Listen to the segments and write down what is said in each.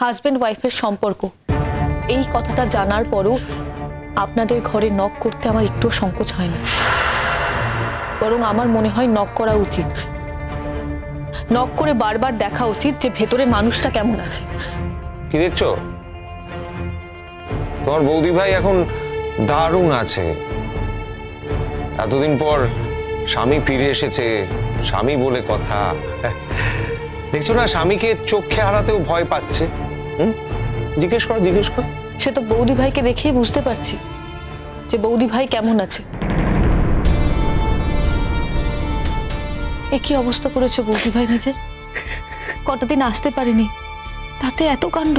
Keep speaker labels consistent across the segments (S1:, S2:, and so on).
S1: Husband ওয়াইফের সম্পর্ক, এই কথাটা জানার পরও আপনাদের ঘরে নক করতে আমার একটু সংকোচ হয় না, বরং আমার মনে হয় নক করা উচিত। নক করে বারবার দেখা উচিত যে ভেতরে মানুষটা কেমন আছে।
S2: কি দেখছো? তোমার বৌদি ভাই এখন দারুণ আছে। এতদিন পর স্বামী ফিরে এসেছে, স্বামী বলে কথা। দেখছো না, স্বামীকে চোখে হারাতেও ভয় পাচ্ছে। জিজ্ঞেস করো, জিজ্ঞেস করো।
S1: সে তো বৌদি ভাইকে দেখেই বুঝতে পারছি যে বৌদি ভাই কেমন আছে। কি অবস্থা করেছে বৌদি ভাই নিজের? কটা দিন আসতে পারেনি, তাতে এত কাণ্ড।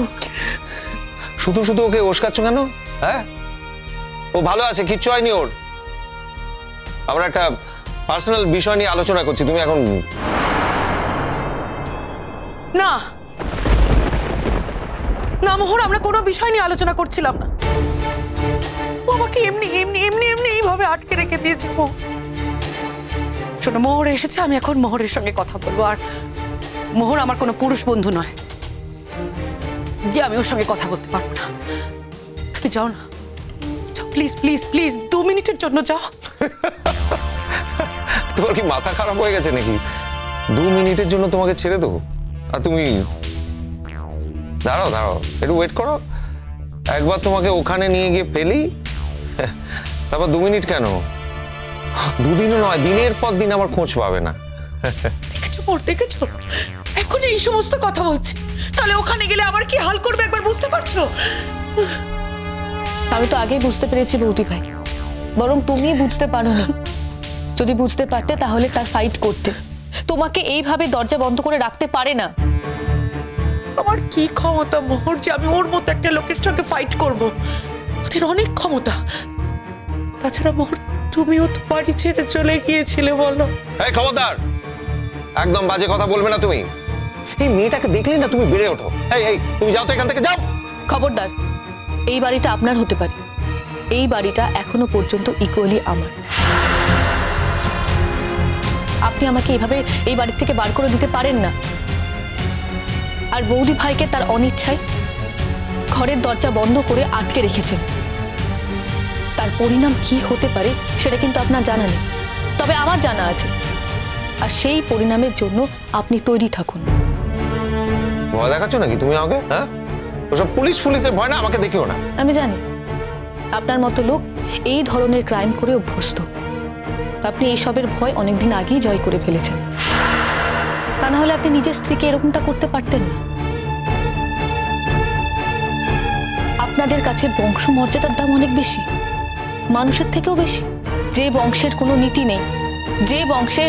S2: শুধু শুধু ওকে ওস্কাচ্ছ কেন? হ্যাঁ, ও ভালো আছে, কিচ্ছু হয়নি ওর। আমরা একটা পার্সোনাল বিষয় নিয়ে আলোচনা করছি, তুমি এখন।
S3: না না মোহর, আমরা কোনো বিষয় নিয়ে আলোচনা করছিলাম না। ও আমাকে এমনি এমনি এমনি এমনি এইভাবে আটকে রেখে দিয়েছে। শোনো, মোহর এসেছে, আমি এখন মোহরের সঙ্গে কথা বলবো। আর মোহর আমার কোনো পুরুষ বন্ধু নয় যে আমি ওর সঙ্গে কথা বলতে পারবো না। তুমি যাও না, যাও প্লিজ প্লিজ প্লিজ, 2 মিনিটের জন্য যাও।
S2: তোমার কি মাথা খারাপ হয়ে গেছে নাকি? 2 মিনিটের জন্য তোমাকে ছেড়ে দেবো? আর তুমি দাঁড়াও দাঁড়াও, একটু ওয়েট করো। একবার তোমাকে ওখানে নিয়ে গিয়ে ফেলি, তারপর 2 মিনিট কেন, 2 দিনও নয়, দিনের পর দিন আমার খোঁজ পাবে না।
S3: দেখেছো মোহর, দেখেছো এখন এই সমস্ত কথা বলছে, তাহলে ওখানে গেলে আমার কি হাল করবে একবার বুঝতে পারছো?
S1: আমি তো আগেই বুঝতে পেরেছি বৌদি ভাই, বরং তুমি বুঝতে পারোনি। যদি বুঝতে পারতে তাহলে তার ফাইট করতে। তোমাকে এইভাবে দরজা বন্ধ করে রাখতে পারে না।
S3: আমার কি ক্ষমতা মোহর যে আমি ওর মতো একটা লোকের সঙ্গে ফাইট করব? ওদের অনেক ক্ষমতা। তাছাড়া মোহর, তুমিও তো বাড়ি ছেড়ে চলে গিয়েছিলে, বলো।
S2: এই খবরদার, একদম বাজে কথা বলবে না তুমি। এই মেয়েটাকে দেখলে না তুমি বেড়ে ওঠো। এই এই, তুমি যাও তো এখান থেকে, যাও।
S1: খবরদার, এই বাড়িটা আপনার হতে পারে, এই বাড়িটা এখনো পর্যন্ত ইকুয়ালি আমার। আপনি আমাকে এইভাবে এই বাড়ি থেকে বার করে দিতে পারেন না। আর বৌদি ভাইকে তার অনিচ্ছায় ঘরের দরজা বন্ধ করে আটকে রেখেছেন। তার পরিণাম কি হতে পারে সেটা কিন্তু আপনার জানা নেই, তবে আমার জানা আছে। আর সেই পরিণামের জন্য আপনি তৈরি থাকুন।
S2: ভয় দেখাচ্ছ নাকি তুমি আমাকে? হ্যাঁ, ওসব পুলিশের ভয় না, আমাকে দেখিও না।
S1: আমি জানি আপনার মতো লোক এই ধরনের ক্রাইম করে অভ্যস্ত। আপনি এইসবের ভয় অনেকদিন আগেই জয় করে ফেলেছেন। তা না হলে আপনি নিজের স্ত্রীকে এরকমটা করতে পারতেন না। আপনাদের কাছে বংশমর্যাদার দাম অনেক বেশি, মানুষের থেকেও বেশি। যে বংশের কোনো নীতি নেই, যে বংশে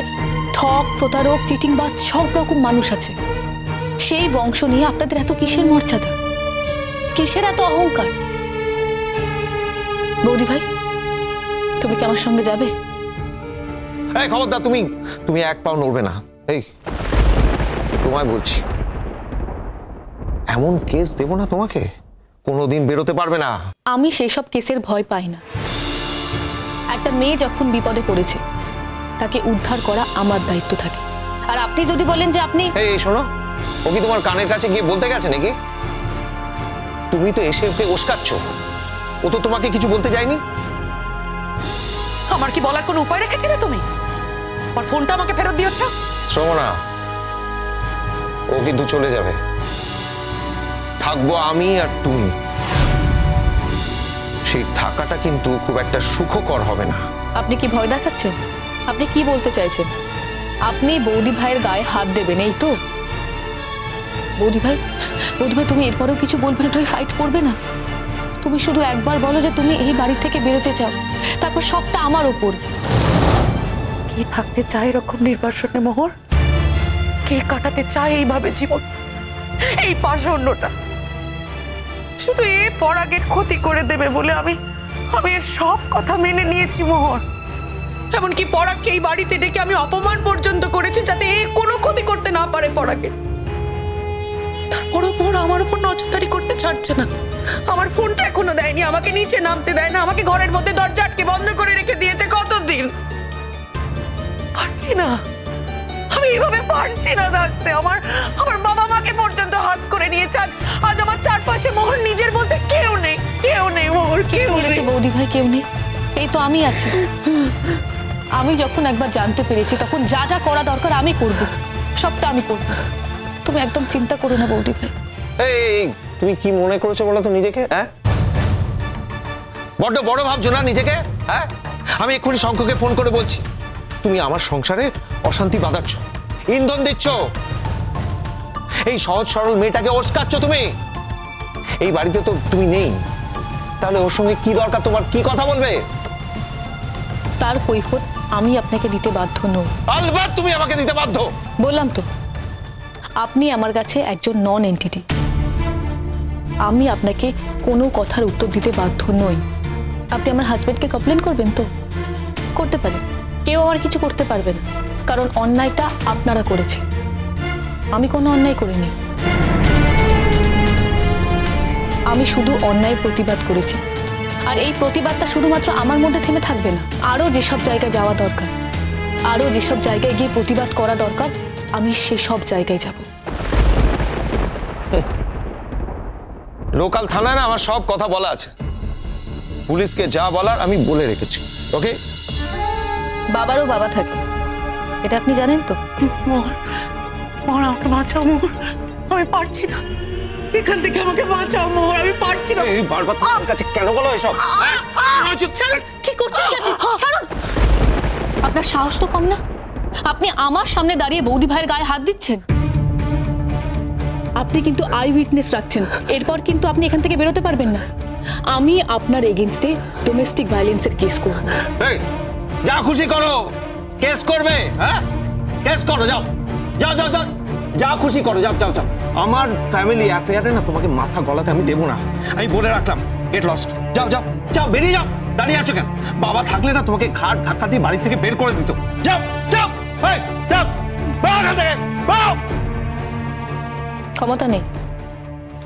S1: ঠক, প্রতারক, চিটিংবাজ সব রকম মানুষ আছে, সেই বংশ নিয়ে আপনাদের এত কিসের মর্যাদা, কিসের এত অহংকার? বৌদি ভাই, তুমি কি আমার সঙ্গে যাবে?
S2: এই খবরদার, তুমি 1 পাও নড়বে না। এই তোমায় বলছি, এমন কেস দেব না তোমাকে, কোনোদিন বেরোতে পারবে না।
S1: আমি সেই সব কেসের ভয় পাই না। একটা মেয়ে যখন বিপদে পড়েছে তাকে উদ্ধার করা আমার দায়িত্ব থাকে। আর আপনি যদি বলেন যে আপনি,
S2: এই শোনো, ও কি তোমার কানের কাছে গিয়ে বলতে গেছে নাকি? তুমি তো এসে ওকে ওস্কাচ্ছ, ও তো তোমাকে কিছু বলতে যায়নি।
S3: আমার কি বলার কোনো উপায় রেখেছিলে তুমি? আমার ফোনটা আমাকে ফেরত দিয়েছ।
S2: শ্রবণা, ও কিন্তু চলে যাবে, থাকবো আমি আর তুমি। সেই থাকাটা কিন্তু খুব একটা সুখকর হবে না।
S1: আপনি কি ভয় দেখাচ্ছেন? আপনি কি বলতে চাইছেন? আপনি বৌদি ভাইয়ের গায়ে হাত দেবেন, এই তো? বৌদি ভাই, তুমি এরপরেও কিছু বলবে না? তুমি ফাইট করবে না? তুমি শুধু একবার বলো যে তুমি এই বাড়ি থেকে বেরোতে চাও, তারপর সবটা আমার ওপর।
S3: কে থাকতে চায় এরকম নির্বাসনে মোহর? কে কাটাতে চায় এইভাবে জীবন, এই পাষণ্ডটা? শুধু এ পরাগের ক্ষতি করে দেবে বলে আমি এর সব কথা মেনে নিয়েছি মোহর। এমনকি পরাগকে এই বাড়িতে ডেকে আমি অপমান পর্যন্ত করেছি যাতে এ কোনো ক্ষতি করতে না পারে পরাগের। তারপরও মোহর আমার উপর নজরদারি করতে ছাড়ছে না। আমার ফোনটা এখনো দেয়নি, আমাকে নিচে নামতে দেয় না, আমাকে ঘরের মধ্যে দরজা আটকে বন্ধ করে রেখে দিয়েছে কতদিন। পারছি না, আমি এইভাবে পারছি না থাকতে। আমার বাবা মাকে পর্যন্ত হাত করে নিয়েছে। আজ আমার চারপাশে মোহর নিজের বলতে কেউ নেই, কেউ নেই মোহর, কেউ
S1: বলেছে
S3: নেই।
S1: বৌদি ভাই কেউ নেই? এই তো আমি আছি। আমি যখন একবার জানতে পেরেছি তখন যা যা করা দরকার আমি করব, সবটা আমি করব। তুমি একদম চিন্তা করো না বৌদি ভাই।
S2: এই তুমি কি মনে করেছো বলো তো নিজেকে? হ্যাঁ, বড্ড বড় ভাবছো না নিজেকে? হ্যাঁ, আমি এক্ষুনি শঙ্করকে ফোন করে বলছি তুমি আমার সংসারে অশান্তি বাঁধাচ্ছ, ইন্ধন দিচ্ছ, এই সহজ সরল মেয়েটাকে ওস্কাচ্ছ তুমি। এই বাড়িতে তো তুমি নেই, তাহলে ওর সঙ্গে কি দরকার তোমার? কি কথা বলবে?
S1: তার কৈফিয়ত আমি আপনাকে দিতে বাধ্য নই।
S2: আলবাত তুমি আমাকে দিতে বাধ্য।
S1: বললাম তো, আপনি আমার কাছে একজন নন এন্টিটি। আমি আপনাকে কোনো কথার উত্তর দিতে বাধ্য নই। আপনি আমার হাজবেন্ডকে কমপ্লেন করবেন তো করতে পারেন, কেউ আমার কিছু করতে পারবে না, কারণ অন্যায়টা আপনারা করেছে, আমি কোনো অন্যায় করিনি। আমি শুধু অন্যায়ের প্রতিবাদ করেছি, আর এই প্রতিবাদটা শুধুমাত্র আমার মধ্যে থেমে থাকবে না। আরও যেসব জায়গায় যাওয়া দরকার, আরও যেসব জায়গায় গিয়ে প্রতিবাদ করা দরকার, আমি সেসব জায়গায় যাব।
S2: লোকাল থানায় না আমার সব কথা বলা আছে, পুলিশকে যা বলার আমি বলে রেখেছি। ওকে?
S1: বাবারও বাবা থাকে, এটা আপনি জানেন তো?
S3: মোহর, মোহর আমাকে বাঁচাও মোহর, আমি পারছি না, এখান থেকে আমাকে বাঁচাও মোহর, আমি পারছি না।
S2: এই বারবার তোমার কাছে কেন বলো এসব?
S1: ছাড়ুন, কি করছেন কি আপনি? ছাড়ুন, আপনার সাহস তো কম না? আপনি আমার সামনে দাঁড়িয়ে বৌদি ভাইয়ের গায়ে হাত দিচ্ছেন। আপনি কিন্তু আই উইটনেস রাখছেন, এরপর কিন্তু আপনি এখান থেকে বেরোতে পারবেন না। আমি আপনার এগেইনস্টে ডোমেস্টিক ভায়োলেন্সের কেস করব।
S2: এই যা খুশি করো, কেস করবে? হ্যাঁ, কেস করো, যাও যাও যাও যাও, যা খুশি করো, যাও যাও যাও। আমার ফ্যামিলি অ্যাফেয়ারে না তোমাকে মাথা গলাতে আমি দেবো না, আমি বলে রাখলাম। গেট লস্ট, যাও যাও যাও, বেরিয়ে যাও। দাঁড়িয়ে আছো কেন? বাবা থাকলে না তোমাকে ঘাট ধাক্কা দিয়ে বাড়ি থেকে বের করে দিত। যাও যাও, এই যাও, বেরো এখান থেকে, বেরো।
S1: ক্ষমতা নেই,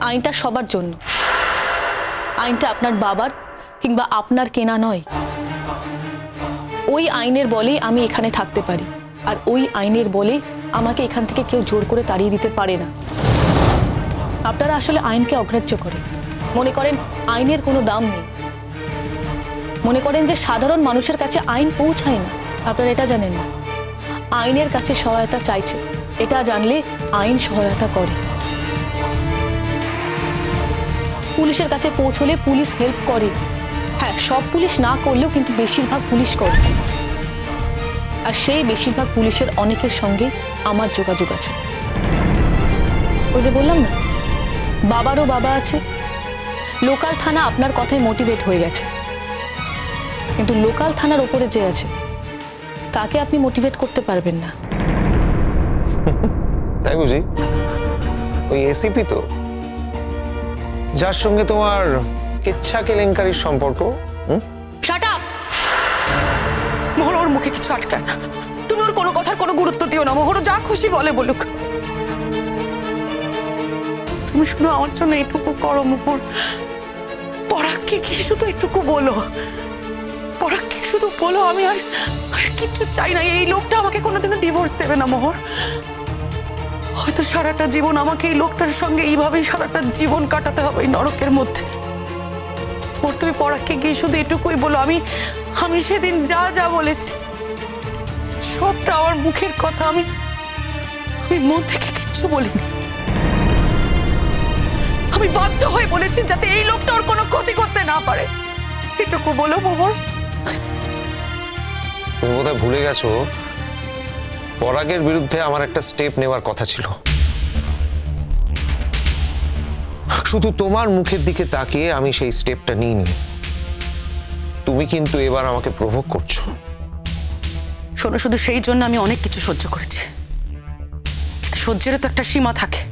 S1: আইনটা সবার জন্য। আইনটা আপনার বাবার কিংবা আপনার কেনা নয়। ওই আইনের বলেই আমি এখানে থাকতে পারি, আর ওই আইনের বলে আমাকে এখান থেকে কেউ জোর করে তাড়িয়ে দিতে পারে না। আপনারা আসলে আইনকে অগ্রাহ্য করেন, মনে করেন আইনের কোনো দাম নেই, মনে করেন যে সাধারণ মানুষের কাছে আইন পৌঁছায় না। আপনারা এটা জানেন না, আইনের কাছে সহায়তা চাইছে, এটা জানলে আইন সহায়তা করে। পুলিশের কাছে পৌঁছলে পুলিশ হেল্প করে, হ্যাঁ সব পুলিশ না করলেও কিন্তু বেশিরভাগ পুলিশ করে, আর সেই বেশিরভাগ পুলিশের অনেকের সঙ্গে আমার যোগাযোগ আছে। ওই যে বললাম না, বাবারও বাবা আছে। লোকাল থানা আপনার কথায় মোটিভেট হয়ে গেছে, কিন্তু লোকাল থানার ওপরে যে আছে তাকে আপনি মোটিভেট করতে পারবেন না।
S2: তাই বুঝি? ওই এসিপি তো, যার সঙ্গে তোমার ইচ্ছা কেলেঙ্কারির সম্পর্ক।
S1: Shut up!
S3: মোহর, ওর মুখে কিছু আটকায় না, তুমি ওর কোনো কথার কোনো গুরুত্ব দিও না মোহর, যা খুশি বলে বলুক। তুমি শুধু আমার জন্য এটুকু করো মোহর, পরাগকে কি শুধু এটুকু বলো, পরাগকে শুধু বলো আমি আর কিচ্ছু চাই না। এই লোকটা আমাকে কোনোদিনও ডিভোর্স দেবে না মোহর, হয়তো সারাটা জীবন আমাকে এই লোকটার সঙ্গে এইভাবেই সারাটা জীবন কাটাতে হবে এই নরকের মধ্যে। মোর, তুমি পরাগকে গিয়ে শুধু এটুকুই বলো, আমি সেদিন যা যা বলেছি সবটা আমার মুখের কথা, আমি মন থেকে কিচ্ছু বলিনি। আমি বাধ্য হয়ে বলেছি যাতে এই লোকটা ওর কোনো ক্ষতি করতে না পারে। এটুকু বলো মোহর।
S2: তুমি বোধহয় ভুলে গেছো, পরাগের বিরুদ্ধে আমার একটা স্টেপ নেওয়ার কথা ছিল। শুধু তোমার মুখের দিকে তাকিয়ে আমি সেই স্টেপটা নিইনি। তুমি কিন্তু এবার আমাকে প্রভোগ করছো।
S3: শোনো, শুধু সেই জন্য আমি অনেক কিছু সহ্য করেছি, কিন্তু সহ্যেরও তো একটা সীমা থাকে।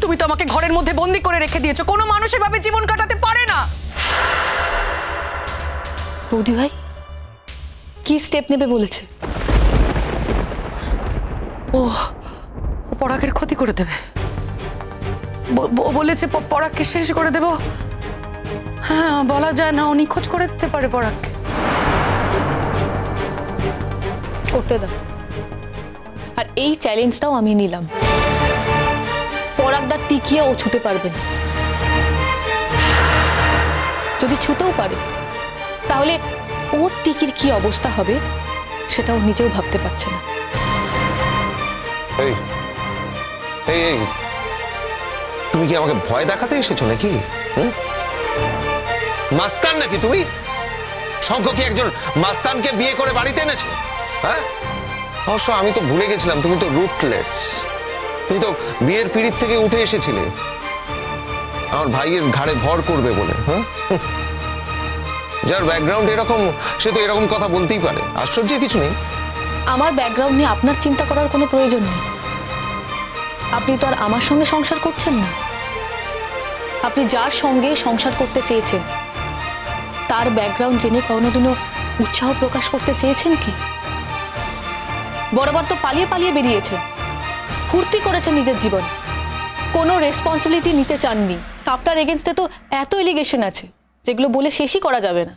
S3: তুমি তো আমাকে ঘরের মধ্যে বন্দি করে রেখে দিয়েছো, কোনো মানুষ এভাবে জীবন কাটাতে পারে না।
S1: বৌদি ভাই কি স্টেপ নেবে বলেছে?
S3: ও পরাগের ক্ষতি করে দেবে বলেছে, পরাগকে শেষ করে দেব। হ্যাঁ, বলা যায় না, ও নিখোঁজ করে দিতে পারে পরাগকে।
S1: করতে দাও, আর এই চ্যালেঞ্জটাও আমি নিলাম। পরাগদা টিকিয়ে ও ছুটে পারবে না। যদি ছুতেও পারে, তাহলে ওর টিকির কি অবস্থা হবে সেটা ও নিজেও ভাবতে পারছে না।
S2: এই এই এই, তুমি কি আমাকে ভয় দেখাতে এসেছো নাকি? মাস্তান নাকি তুমি? শঙ্খ কি একজন মাস্তানকে বিয়ে করে বাড়িতে এনেছে? হ্যাঁ, অবশ্য আমি তো ভুলে গেছিলাম তুমি তো রুটলেস। তুমি তো বিয়ের পিড়িত থেকে উঠে এসেছিলে আমার ভাইয়ের ঘাড়ে ভর করবে বলে। হ্যাঁ, যার ব্যাকগ্রাউন্ড এরকম সে তো এরকম কথা বলতেই পারে, আশ্চর্যের কিছু নেই।
S1: আমার ব্যাকগ্রাউন্ড নিয়ে আপনার চিন্তা করার কোনো প্রয়োজন নেই। আপনি তো আর আমার সঙ্গে সংসার করছেন না। আপনি যার সঙ্গে সংসার করতে চেয়েছেন তার ব্যাকগ্রাউন্ড জেনে কোনোদিনও উৎসাহ প্রকাশ করতে চেয়েছেন কি? বরাবর তো পালিয়ে পালিয়ে বেরিয়েছেন, ফুর্তি করেছেন নিজের জীবন, কোনো রেসপন্সিবিলিটি নিতে চাননি। আপনার এগেনস্টে তো এত এলিগেশন আছে যেগুলো বলে শেষই করা যাবে না।